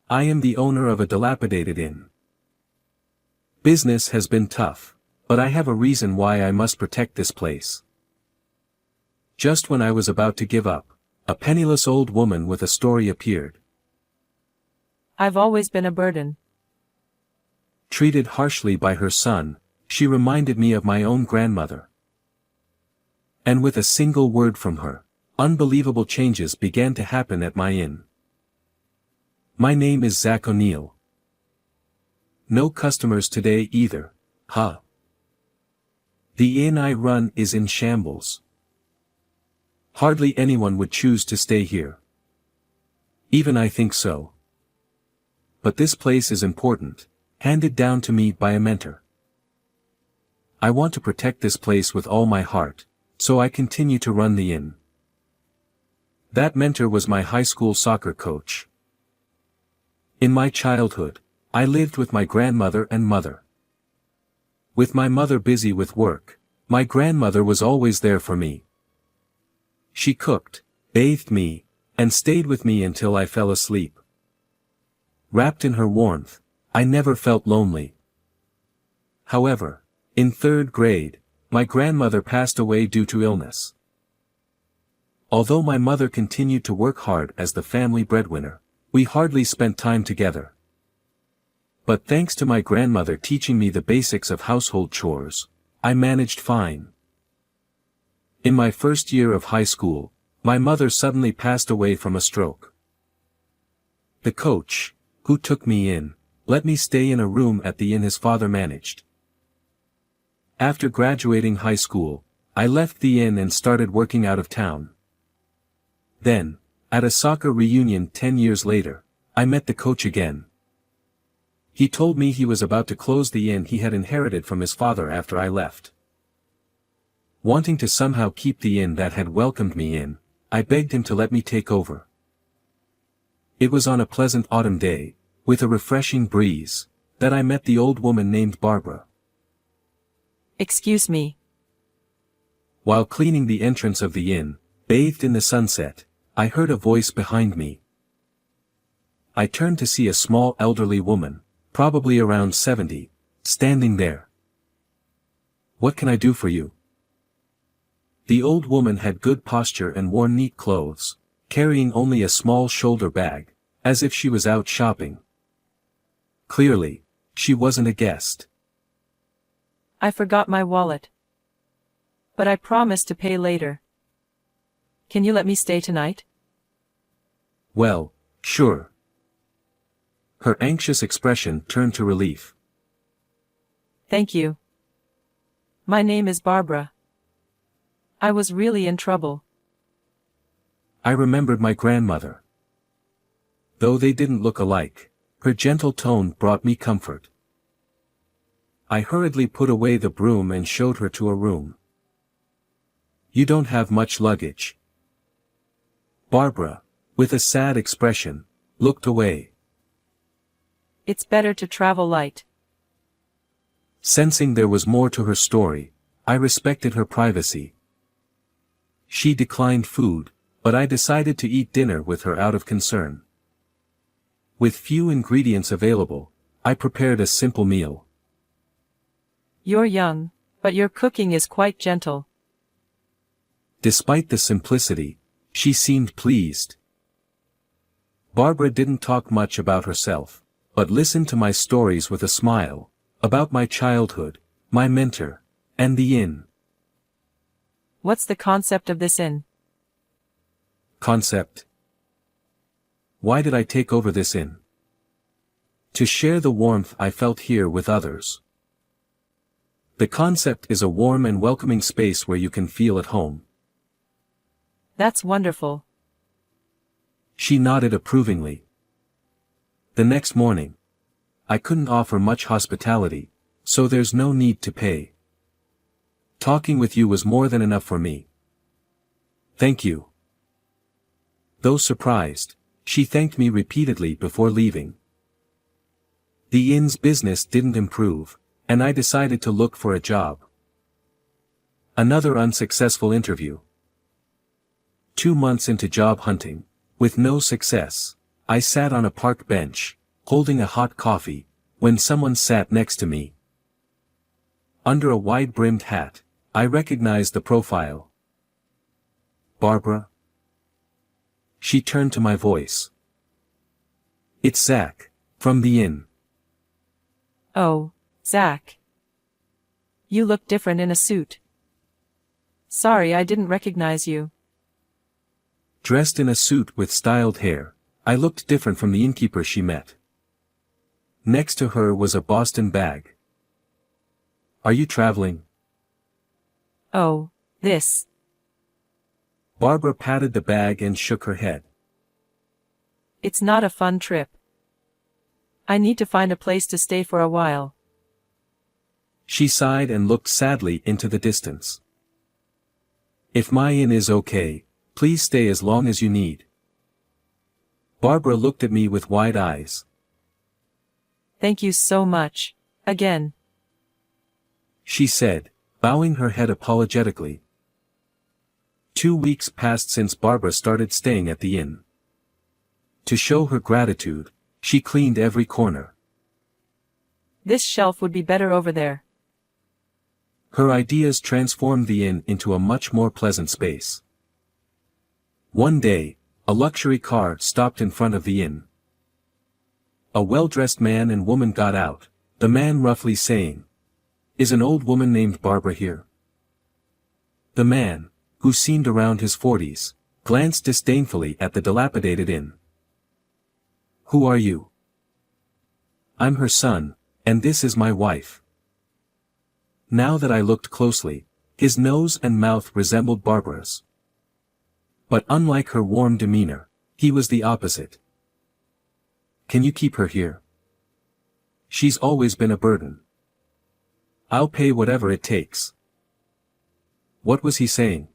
I am the owner of a dilapidated inn. Business has been tough, but I have a reason why I must protect this place. Just when I was about to give up, a penniless old woman with a story appeared. I've always been a burden. Treated harshly by her son, she reminded me of my own grandmother. And with a single word from her, unbelievable changes began to happen at my inn. My name is Zach O'Neill. No customers today either, huh? The inn I run is in shambles. Hardly anyone would choose to stay here. Even I think so. But this place is important, handed down to me by a mentor. I want to protect this place with all my heart, so I continue to run the inn. That mentor was my high school soccer coach. In my childhood, I lived with my grandmother and mother. With my mother busy with work, my grandmother was always there for me. She cooked, bathed me, and stayed with me until I fell asleep. Wrapped in her warmth, I never felt lonely. However, in 3rd grade, my grandmother passed away due to illness. Although my mother continued to work hard as the family breadwinner, we hardly spent time together. But thanks to my grandmother teaching me the basics of household chores, I managed fine. In my first year of high school, my mother suddenly passed away from a stroke. The coach, who took me in, let me stay in a room at the inn his father managed. After graduating high school, I left the inn and started working out of town. Then, at a soccer reunion 10 years later, I met the coach again. He told me he was about to close the inn he had inherited from his father after I left. Wanting to somehow keep the inn that had welcomed me in, I begged him to let me take over. It was on a pleasant autumn day, with a refreshing breeze, that I met the old woman named Barbara. Excuse me. While cleaning the entrance of the inn, bathed in the sunset, I heard a voice behind me. I turned to see a small elderly woman, probably around 70, standing there. "What can I do for you?" The old woman had good posture and wore neat clothes, carrying only a small shoulder bag, as if she was out shopping. Clearly, she wasn't a guest. I forgot my wallet. But I promised to pay later. Can you let me stay tonight? Well, sure. Her anxious expression turned to relief. Thank you. My name is Barbara. I was really in trouble. I remembered my grandmother. Though they didn't look alike, her gentle tone brought me comfort. I hurriedly put away the broom and showed her to a room. "You don't have much luggage." Barbara, with a sad expression, looked away. It's better to travel light. Sensing there was more to her story, I respected her privacy. She declined food, but I decided to eat dinner with her out of concern. With few ingredients available, I prepared a simple meal. You're young, but your cooking is quite gentle. Despite the simplicity, she seemed pleased. Barbara didn't talk much about herself, but listened to my stories with a smile, about my childhood, my mentor, and the inn. What's the concept of this inn? Concept? Why did I take over this inn? To share the warmth I felt here with others. The concept is a warm and welcoming space where you can feel at home. That's wonderful. She nodded approvingly. The next morning, I couldn't offer much hospitality, so there's no need to pay. Talking with you was more than enough for me. Thank you. Though surprised, she thanked me repeatedly before leaving. The inn's business didn't improve, and I decided to look for a job. Another unsuccessful interview. 2 months into job hunting, with no success, I sat on a park bench, holding a hot coffee, when someone sat next to me. Under a wide-brimmed hat, I recognized the profile. "Barbara?" She turned to my voice. "It's Zach, from the inn." Oh, Zach. You look different in a suit. Sorry I didn't recognize you. Dressed in a suit with styled hair, I looked different from the innkeeper she met. Next to her was a Boston bag. "Are you traveling?" Oh, this. Barbara patted the bag and shook her head. It's not a fun trip. I need to find a place to stay for a while. She sighed and looked sadly into the distance. "If my inn is okay, please stay as long as you need." Barbara looked at me with wide eyes. Thank you so much, again. She said, bowing her head apologetically. 2 weeks passed since Barbara started staying at the inn. To show her gratitude, she cleaned every corner. This shelf would be better over there. Her ideas transformed the inn into a much more pleasant space. One day, a luxury car stopped in front of the inn. A well-dressed man and woman got out, the man roughly saying, "Is an old woman named Barbara here?" The man, who seemed around his 40s, glanced disdainfully at the dilapidated inn. "Who are you?" "I'm her son, and this is my wife." Now that I looked closely, his nose and mouth resembled Barbara's. But unlike her warm demeanor, he was the opposite. "Can you keep her here? She's always been a burden." "I'll pay whatever it takes." What was he saying?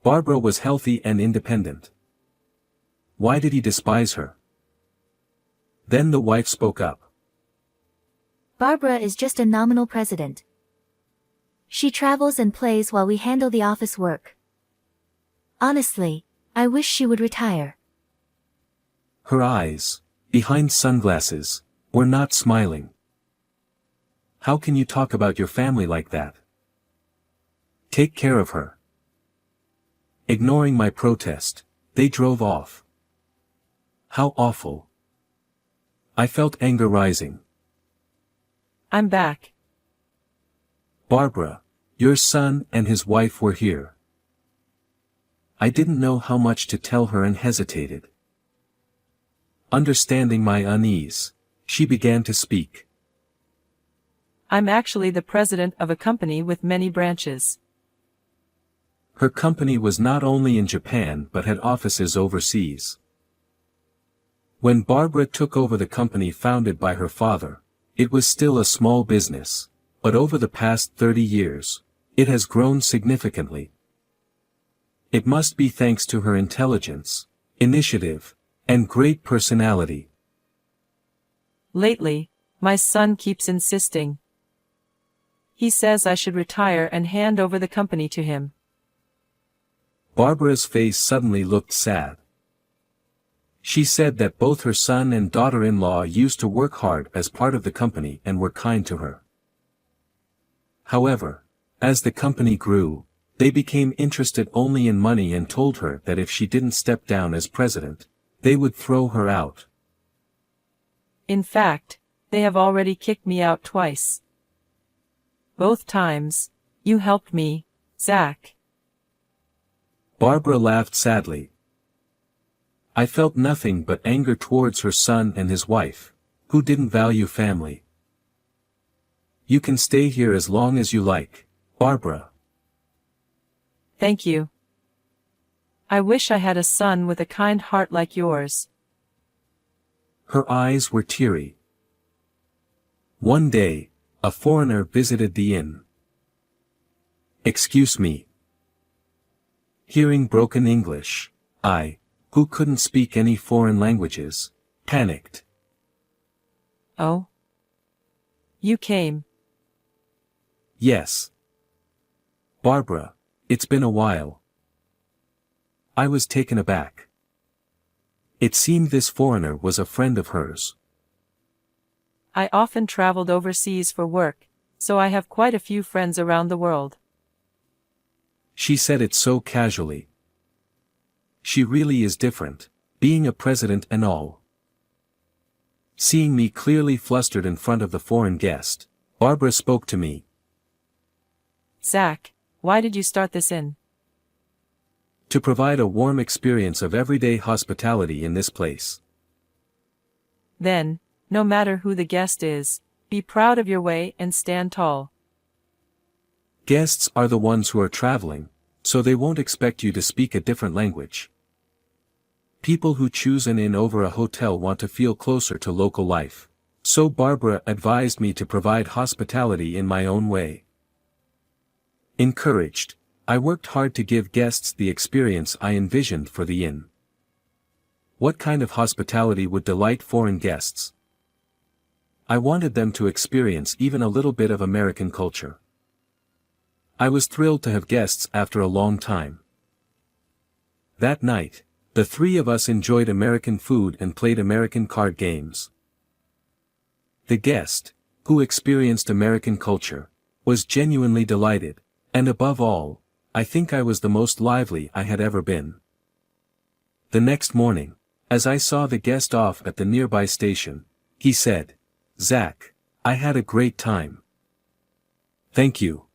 Barbara was healthy and independent. Why did he despise her? Then the wife spoke up. "Barbara is just a nominal president. She travels and plays while we handle the office work. Honestly, I wish she would retire." Her eyes, behind sunglasses, were not smiling. "How can you talk about your family like that? Take care of her." Ignoring my protest, they drove off. How awful. I felt anger rising. I'm back. "Barbara, your son and his wife were here." I didn't know how much to tell her and hesitated. Understanding my unease, she began to speak. I'm actually the president of a company with many branches. Her company was not only in Japan but had offices overseas. When Barbara took over the company founded by her father, it was still a small business, but over the past 30 years, it has grown significantly. It must be thanks to her intelligence, initiative, and great personality. Lately, my son keeps insisting. He says I should retire and hand over the company to him. Barbara's face suddenly looked sad. She said that both her son and daughter-in-law used to work hard as part of the company and were kind to her. However, as the company grew, they became interested only in money and told her that if she didn't step down as president, they would throw her out. In fact, they have already kicked me out twice. Both times, you helped me, Zach. Barbara laughed sadly. I felt nothing but anger towards her son and his wife, who didn't value family. "You can stay here as long as you like, Barbara." Thank you. I wish I had a son with a kind heart like yours. Her eyes were teary. One day, a foreigner visited the inn. "Excuse me." Hearing broken English, I, who couldn't speak any foreign languages, panicked. Oh? You came. "Yes. Barbara, it's been a while." I was taken aback. It seemed this foreigner was a friend of hers. I often traveled overseas for work, so I have quite a few friends around the world. She said it so casually. She really is different, being a president and all. Seeing me clearly flustered in front of the foreign guest, Barbara spoke to me. Zach, why did you start this inn? To provide a warm experience of everyday hospitality in this place. Then, no matter who the guest is, be proud of your way and stand tall. Guests are the ones who are traveling, so they won't expect you to speak a different language. People who choose an inn over a hotel want to feel closer to local life, so Barbara advised me to provide hospitality in my own way. Encouraged, I worked hard to give guests the experience I envisioned for the inn. What kind of hospitality would delight foreign guests? I wanted them to experience even a little bit of American culture. I was thrilled to have guests after a long time. That night, the three of us enjoyed American food and played American card games. The guest, who experienced American culture, was genuinely delighted, and above all, I think I was the most lively I had ever been. The next morning, as I saw the guest off at the nearby station, he said, "Zach, I had a great time." "Thank you."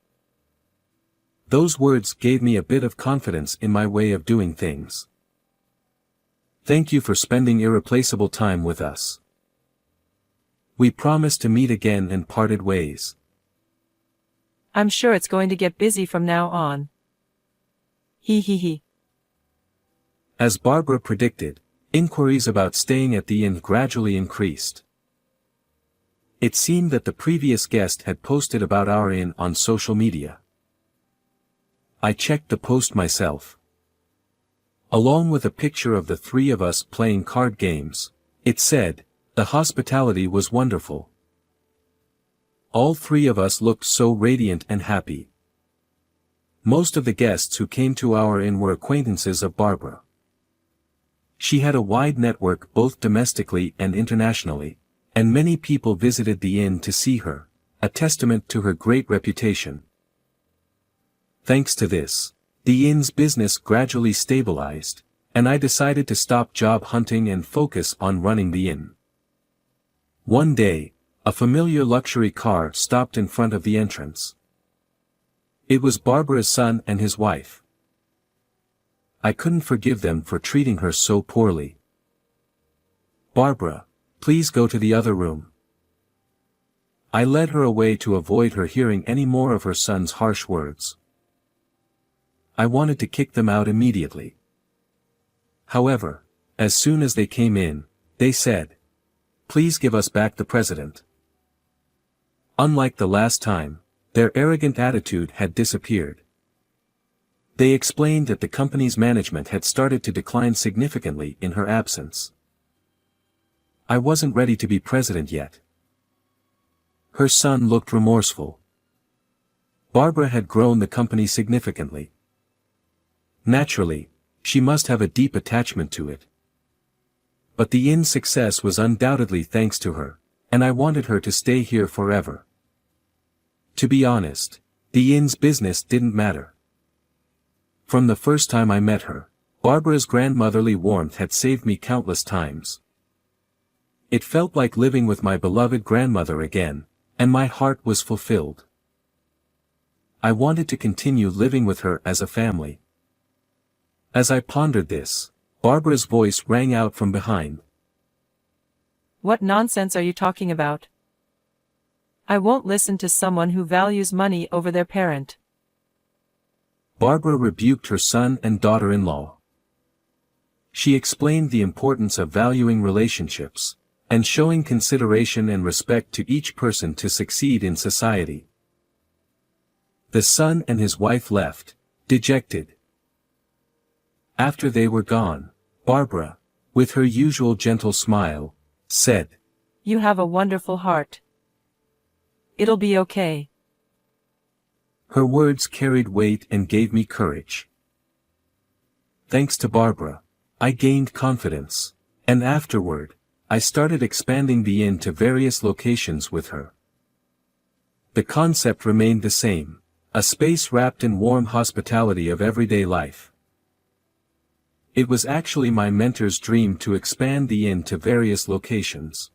Those words gave me a bit of confidence in my way of doing things. "Thank you for spending irreplaceable time with us. We promised to meet again and parted ways." I'm sure it's going to get busy from now on. He. As Barbara predicted, inquiries about staying at the inn gradually increased. It seemed that the previous guest had posted about our inn on social media. I checked the post myself. Along with a picture of the three of us playing card games, it said, "The hospitality was wonderful." All three of us looked so radiant and happy. Most of the guests who came to our inn were acquaintances of Barbara. She had a wide network both domestically and internationally, and many people visited the inn to see her, a testament to her great reputation. Thanks to this, the inn's business gradually stabilized, and I decided to stop job hunting and focus on running the inn. One day, a familiar luxury car stopped in front of the entrance. It was Barbara's son and his wife. I couldn't forgive them for treating her so poorly. "Barbara, please go to the other room." I led her away to avoid her hearing any more of her son's harsh words. I wanted to kick them out immediately. However, as soon as they came in, they said, "Please give us back the president." Unlike the last time, their arrogant attitude had disappeared. They explained that the company's management had started to decline significantly in her absence. I wasn't ready to be president yet. Her son looked remorseful. Barbara had grown the company significantly. Naturally, she must have a deep attachment to it. But the inn's success was undoubtedly thanks to her, and I wanted her to stay here forever. To be honest, the inn's business didn't matter. From the first time I met her, Barbara's grandmotherly warmth had saved me countless times. It felt like living with my beloved grandmother again, and my heart was fulfilled. I wanted to continue living with her as a family. As I pondered this, Barbara's voice rang out from behind. What nonsense are you talking about? I won't listen to someone who values money over their parent. Barbara rebuked her son and daughter-in-law. She explained the importance of valuing relationships, and showing consideration and respect to each person to succeed in society. The son and his wife left, dejected. After they were gone, Barbara, with her usual gentle smile, said, "You have a wonderful heart. It'll be okay." Her words carried weight and gave me courage. Thanks to Barbara, I gained confidence, And afterward, I started expanding the inn to various locations with her. The concept remained the same, a space wrapped in warm hospitality of everyday life. It was actually my mentor's dream to expand the inn to various locations.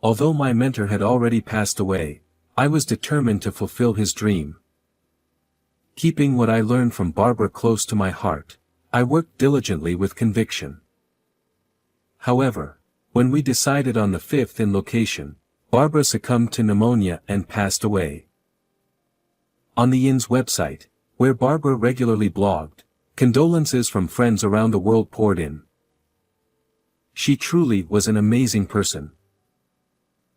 Although my mentor had already passed away, I was determined to fulfill his dream. Keeping what I learned from Barbara close to my heart, I worked diligently with conviction. However, when we decided on the 5th inn location, Barbara succumbed to pneumonia and passed away. On the inn's website, where Barbara regularly blogged, condolences from friends around the world poured in. She truly was an amazing person.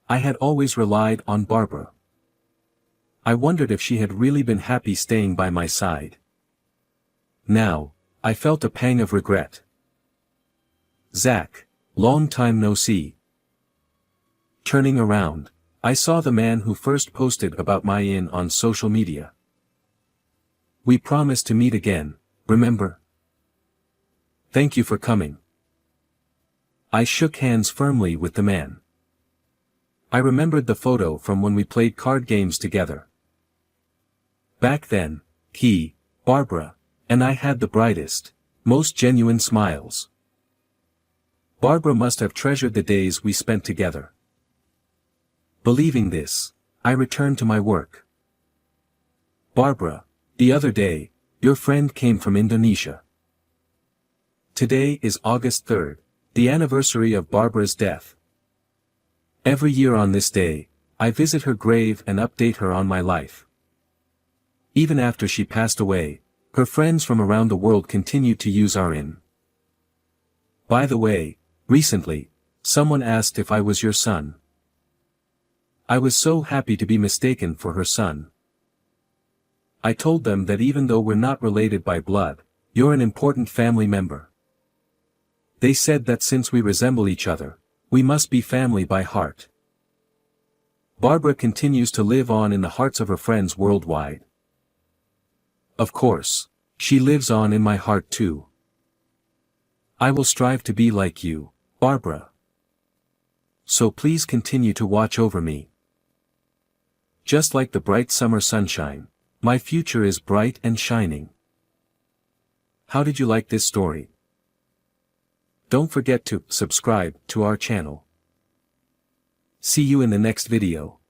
I had always relied on Barbara. I wondered if she had really been happy staying by my side. Now, I felt a pang of regret. Zach, long time no see. Turning around, I saw the man who first posted about my inn on social media. We promised to meet again, remember? Thank you for coming. I shook hands firmly with the man. I remembered the photo from when we played card games together. Back then, he, Barbara, and I had the brightest, most genuine smiles. Barbara must have treasured the days we spent together. Believing this, I returned to my work. Barbara, the other day, your friend came from Indonesia. Today is August 3rd, the anniversary of Barbara's death. Every year on this day, I visit her grave and update her on my life. Even after she passed away, her friends from around the world continued to use our inn. By the way, recently, someone asked if I was your son. I was so happy to be mistaken for her son. I told them that even though we're not related by blood, you're an important family member. They said that since we resemble each other, we must be family by heart. Barbara continues to live on in the hearts of her friends worldwide. Of course, she lives on in my heart too. I will strive to be like you, Barbara. So please continue to watch over me. Just like the bright summer sunshine, my future is bright and shining. How did you like this story? Don't forget to subscribe to our channel. See you in the next video.